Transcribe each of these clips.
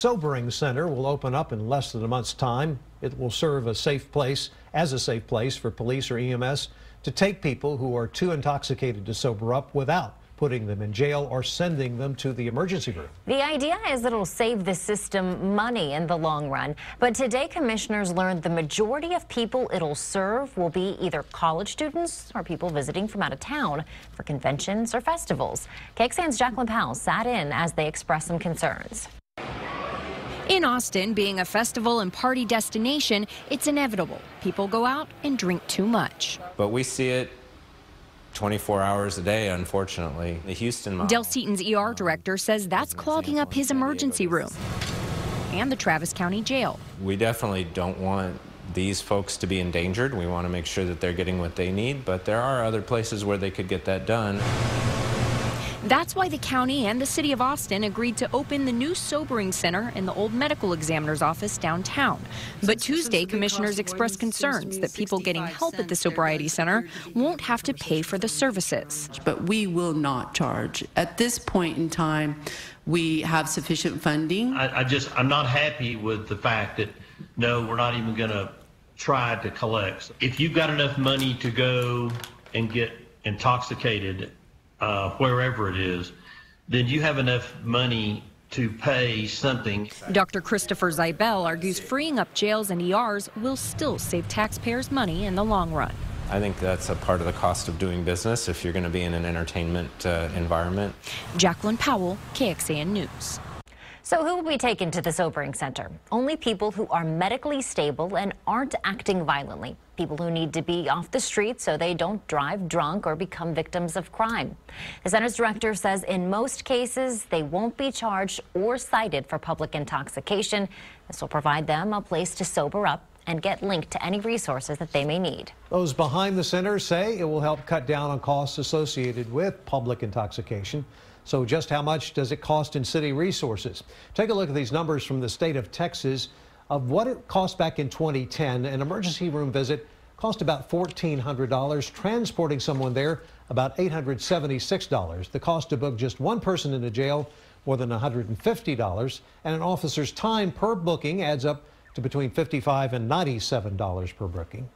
Sobering Center will open up in less than a month's time. It will serve as a safe place for police or EMS to take people who are too intoxicated to sober up without putting them in jail or sending them to the emergency room. The idea is that it'll save the system money in the long run. But today, commissioners learned the majority of people it'll serve will be either college students or people visiting from out of town for conventions or festivals. KXAN's Jacqueline Powell sat in as they expressed some concerns. In Austin, being a festival and party destination, it's inevitable. People go out and drink too much. But we see it 24 hours a day, unfortunately. The Houston model. Del Seaton's ER director says that's clogging up his emergency room and the Travis County Jail. We definitely don't want these folks to be endangered. We want to make sure that they're getting what they need, but there are other places where they could get that done. That's why the county and the city of Austin agreed to open the new sobering center in the old medical examiner's office downtown. But Tuesday, commissioners expressed concerns that people getting help at the sobriety center won't have to pay for the services. But we will not charge. At this point in time, we have sufficient funding. I'm not happy with the fact that, no, we're not even going to try to collect. If you've got enough money to go and get intoxicated, wherever it is, then you have enough money to pay something. Dr. Christopher Zybel argues freeing up jails and ERs will still save taxpayers money in the long run. I think that's a part of the cost of doing business if you're going to be in an entertainment environment. Jacqueline Powell, KXAN News. So who will be taken to the sobering center? Only people who are medically stable and aren't acting violently. People who need to be off the street so they don't drive drunk or become victims of crime. The center's director says in most cases they won't be charged or cited for public intoxication. This will provide them a place to sober up and get linked to any resources that they may need. Those behind the center say it will help cut down on costs associated with public intoxication. So just how much does it cost in city resources? Take a look at these numbers from the state of Texas of what it cost back in 2010. An emergency room visit cost about $1,400. Transporting someone there, about $876. The cost to book just one person in a jail, more than $150. And an officer's time per booking adds up to between $55 and $97 per booking.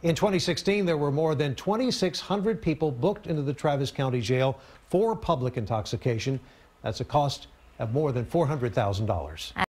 In 2016, there were more than 2,600 people booked into the Travis County Jail for public intoxication. That's a cost of more than $400,000.